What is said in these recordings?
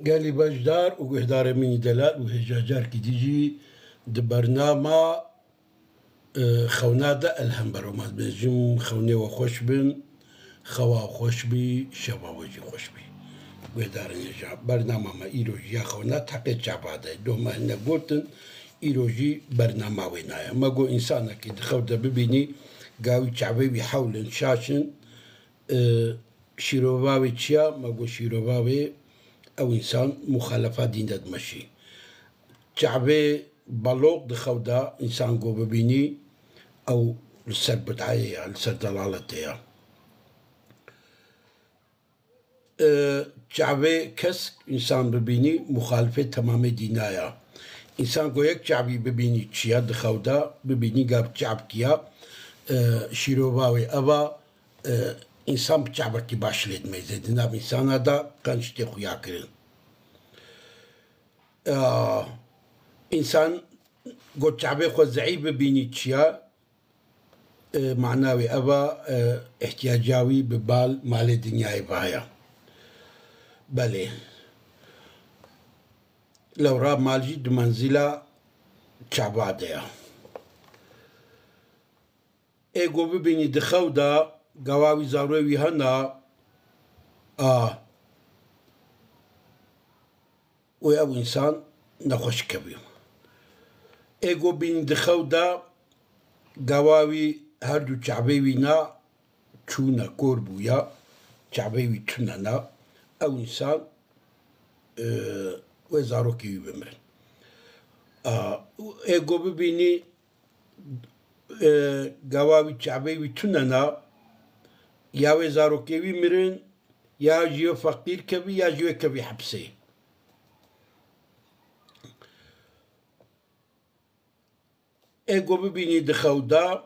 قال لي بجدار وقهدار مني دلال وهجاجار كديجي دبرنامه خوناده الهم برومات بنجم خوني وخوش بن خوا خوش بي شبا وجي خوش بي قهدار نجا برنامه ما إيروجي يا خونات حقيت شعباده دوما هنا قلتن إيروجي برنامه وينايا ما قو إنسانا كي دخوده ببيني قاوي شعبي بيحاولن شاشن شيروباوي تشيا ما قو شيروباوي او انسان مخالفه دين دمشي شعبي بلوغ دخودا انسان قو ببيني او لسر بتعايا لسر دلالتها شعبي كس انسان ببيني مخالفه تمام دينايا انسان قو يك شعبي ببيني تشيا دخودا ببيني قاب شعب كيا شيروباوي ابا انسان بشعبك كي باشلد ميزد ناب انسان هذا كان شتي خويا كرين انسان قلت شعبي خو زعيب بيني تشيا معناوي ابا احتياجاوي ببال مال الدنيا بايا بلي لو راب مالجي دمنزله شعباديا ايغو ببيني دخودا قواوي زاروي هنا ويأو إنسان نخوش كبير إيغو بين دخودا قواوي هردو شعبيوينا تشونا كوربويا شعبيوي تنانا أو إنسان وزاروكي بمرن إيغو ببيني قواوي شعبيوي تنانا يا وزاروكي بمرن يا جيو فقير كبي يا جيو كبي حبسي ايغو ببيني دخودا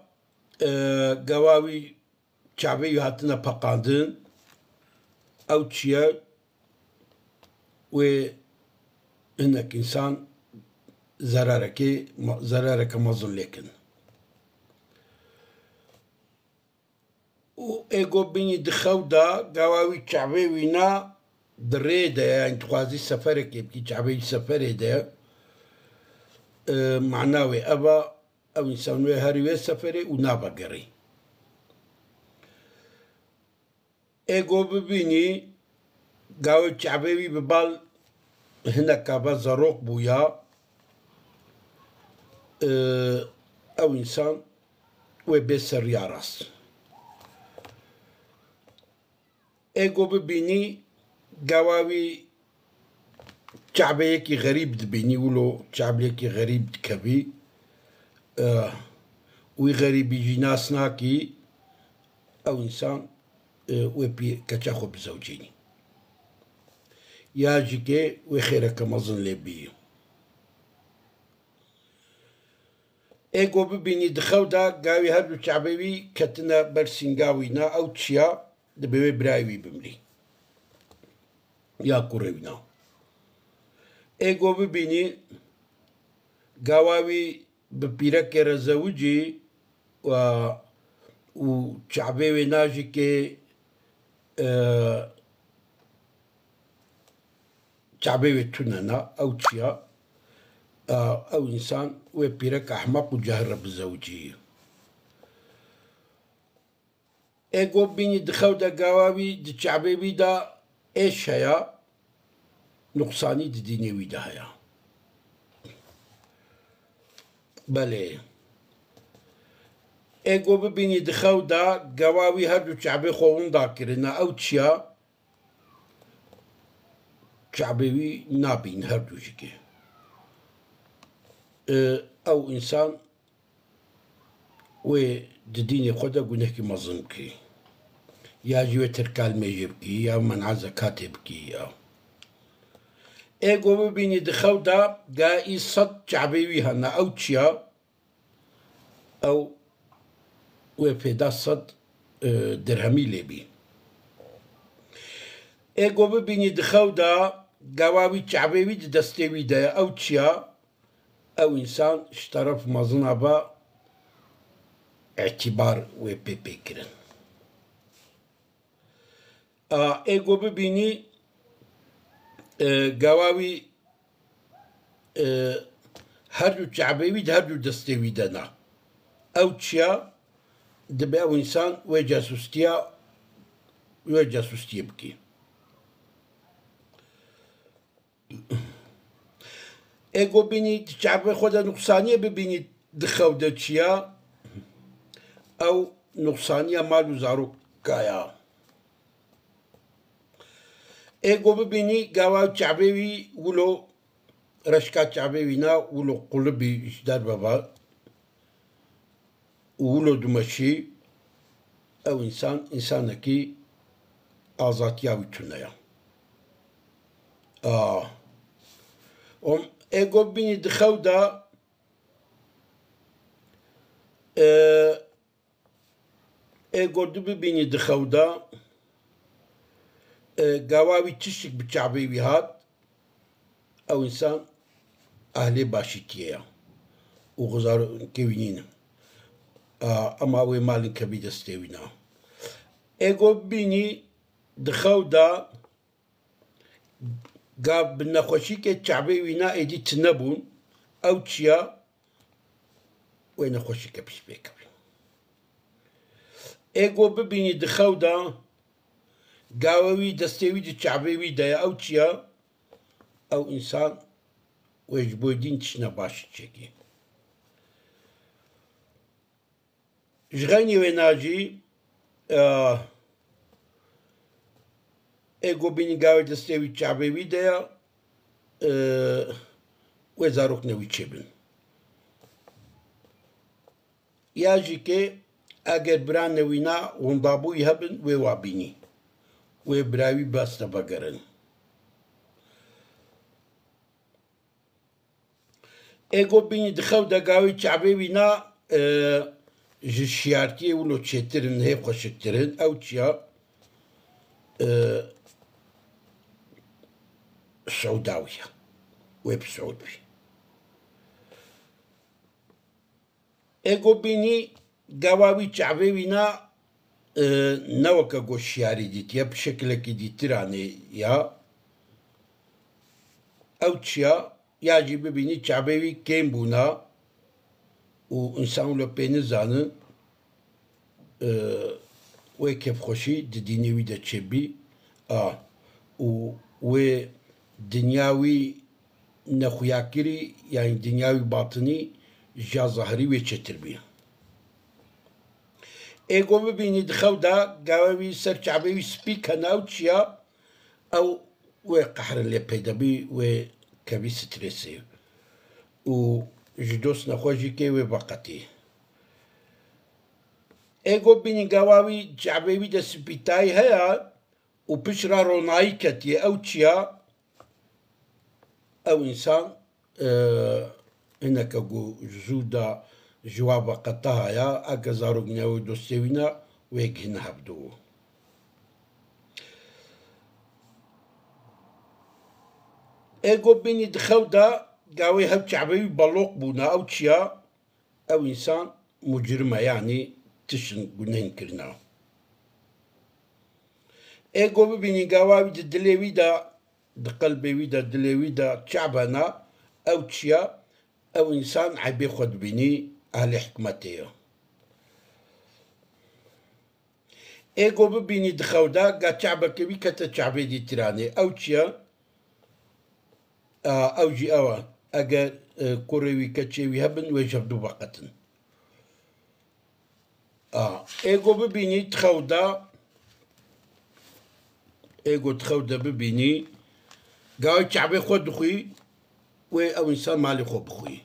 قواوي شعبي هاتنا بقاندن او تشيا و انك انسان زرارك مظن لكن و ايغو بيني دخودا قواوي شعبي وينا دريده يعني تخوازي سفرك يبكي شعبي سفري ده معناوي ابا او انسان هاريوي سفري ونابا قري ايغو ببيني قاوي شعبي ببال هنا كابا زروق بويا او انسان وبيسر ياراس ايغو ببيني قواوي شعبيكي غريب دبيني ولو شعبيكي غريب دكبي وغريب يجي ناس ناكي او انسان وبي كتاخو بزوجيني ياجيكي وخيرك مظن لبي ايغو ببيني دخودا قاوي هردو شعبيوي كتنا برسنقاوينا او تشيا دبيوي برايوي بملي يا كوريونا ايغو ببيني قواوي ببيرك رزوجي وشعبي ناجي كي شعبي تنانا او تشيا او انسان وبيرك احمق وجهرب الزوجيه ايغو بيني دخودا قواوي دي شعبي بيدا ايش هيا نقصاني دي ديني ويدا هيا بله ايغو ببيني دخودا قواوي هردو شعبي خوون داكرنا او تشيا شعبي نابين هردو جيكي او انسان و ديني خدا قنهكي مظنكي يا جوي تركال ميجبكي يا منع زكاتبكي يا ايغو ببيني دخودا قاي صد شعبي هنا او تشيا او وفيدا صد درهمي لبي ايغو ببيني دخودا قواوي شعبي دستيوي دا او تشيا او انسان اشترف مظنبا اعتبار وبيبي كرن ايغو ببيني قواوي هردو شعبيوي هردو دستيوي دنا أو تشيا دبي أو إنسان وجاسوستيا بكي إيجو بيني شعبي خدا نقصانية ببيني دخو دا تشيا أو نقصانية مالو زارو كايا إيجو ببيني قواو شعبيوي ولو رشكات شعبيوينا ولو قلبي إشدار بابا ولو دمشي أو إنسانكي آزاتياوي تنايا إيجو بيني دخو دا إيجو دبي بيني دخو دا قواوي تشك بشعبيوي هاد أو إنسان أهلي باشيتيا وغزار كوينين أما وي مالن كبيد استوينا إيجو بيني دخو دا قاب بنخوشي كي شعبيوينا إيدي تنبون أو تشيا وين خوشي كبش بيكبي إيجو ببيني دخو دا قاوي دستوي دي شعبيوي دا أو تشيا أو إنسان ويجبو دين تشنا باشي تشيكي جغاني ويناجي إيجو بيني قاوي دستوي شعبيوي دا وزاروك نوي تشيبن ياجي كي أجر بران نوينا وندابو يهبن ويوابيني ويبراوي باستا بقرن إيجو بيني دخو دا قاوي شعبيوينا جشيارتي ولو تشترن هي خوشكترن أو تشيا سعوداوية ويب سعود بي إيجو بيني قواوي شعبيوينا نوكا قوشياري ديتيا بشكلك ديتراني يا أو تشيا ياجي ببيني شعبيوي كيم بونا وإنسان لو بين زانن وكيف خوشي دينيوي دا تشبي و دنياوي نخوياكري يعني دنياوي باطني جا ظهري ويتشتر بيه إيجو ببيني دخو دا قاوي سر شعبيوي سبيك هناو تشيا أو وقحر اللي بيدا بي وكبي ستريسي وجدوس نخوجي كي وبقتي إيجو بيني قاوي شعبيوي دا سبيتاي هيا وبشرا روناي كتي أو تشيا أو إنسان هناك جزودا جواب قطها يا أجزارو بنياوي دوستيوينا ويجهنا هبدو إيجو بيني دخو دا قاوي هب شعبي بلوق بونا أو تشيا أو إنسان مجرمة يعني تشن قنهن كرنا إيجو بيني قاوي دليوي دا دقلبي دا دليوي دا شعبنا أو تشيا أو إنسان عبي خد بيني أهل حكمتي إيجو ببيني دخودا قا شعبك بي كتا شعبي دي تراني أو تشيا أو جي أوا أجا كوريوي كتشيوي هبن ويجبدو بقتن إيجو ببيني تخودا إيجو تخودا ببيني قاوي شعبي خد خوي أو إنسان مالي خو بخوي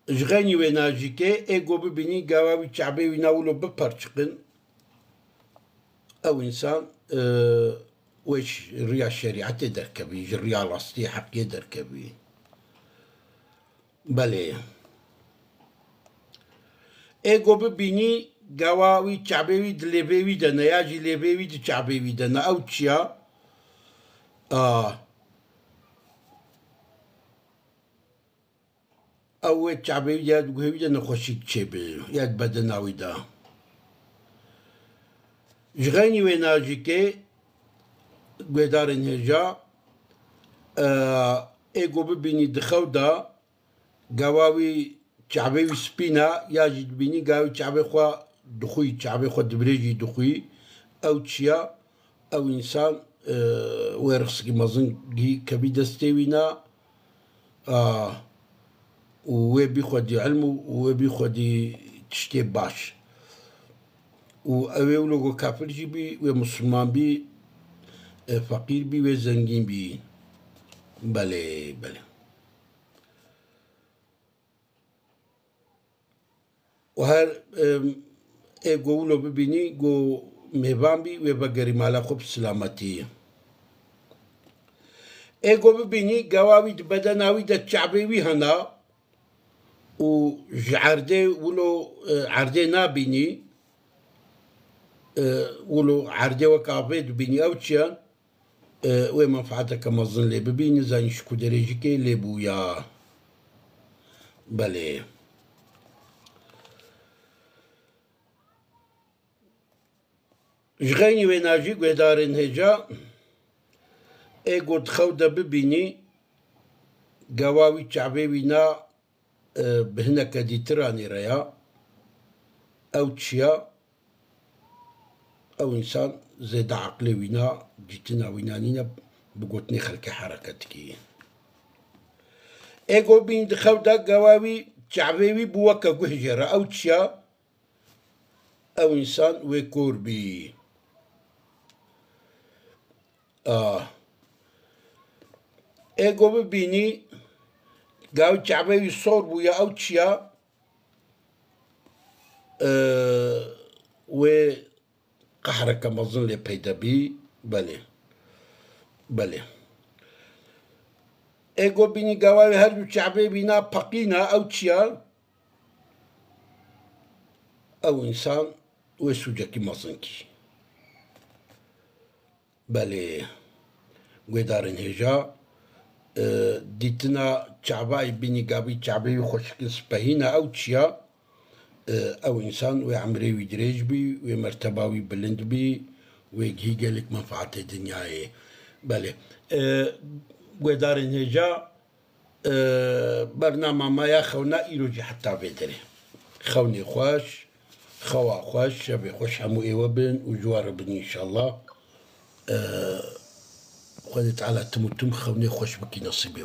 جغاني ويناجيكي إيجو ببيني قاوي شعبي ويناولو ببرشقن أو إنسان ويش ريا الشريعة تدركبي جريا لاستي حق يدركبي بلي إيجو ببيني قاوي شعبي دليبيوي دنا ياجي ليبيوي دي شعبي دنا أو تشيا أو شعبي ياد وهي دنا خوشي تشبي ياد بدناوي دا جغاني ويناجيكي گوێدارن هێژا ئێگۆ ببینی دخەودا گاواوی چابێوی سپینە یاژی ببینی گاوی چابێخوا دخوی چابێخوا دبرێژی دخوی ئەو چییە ئەو ئینسان وێ ڕسکی مەزنگی کەبی دەستێوینە وێ بیخۆدی علم و وێ بیخۆدی تشتێ باش و ئەوێ و لۆگۆ کافرجی بی وێ مسلمان بی فەقیر بی وێ زەنگین بی بەلێ بەلێ و هەر ئێگۆ ولۆ ببینی گۆ میێوان بی وێ بە گەریمالە خۆ سلامەتی ئێگۆ ببینی گەواوی بەدە ناوی دە چابێوی هەنا و ji erdê wilo erdê nabînî wilo erdê weka avê dibînî ew çi ye wê menfaeteke mezin lê bibînî zanî ji ku derêjikê lêbûya belê ji xeynî wênajî guhdarên hêja êgo dixew de bibînî gewawî çavê wî na bi hineke dîtira nêreya ew çi ye ew însan zêde eqlê wî na dîtina wî nanîne bi gotinê xelkê hereketikî êgo bînî dixew de gewawî çavê wî bû weke guh jêre ew çi ye ew însan wê kor bî êgo bibînî gavê çavê wî sor bûye ew çi ye wê qehreke mezin lê peyda bî belê belê êgo bînî gewawê her du çavê bîna peqîne ew çi ye ew însan wê sûcekî mezin kî belê guhdarên hêja dîtina çavayê bînî gavî çavê wî xweşikin spehîne ew çi ye ew însan wê emirê wî dirêj bî wê merteba wî bilind bî wê gihî gelek menfaetê dinyayê belê guhdarên hêja bernama me ya xewna îro jî heta vê derê xewnê xweş xewa xweş şevê xweş hemû êwe bin û ji we re bin înşallah خدي تعالى تموتم خوني خوش بكي نصيبي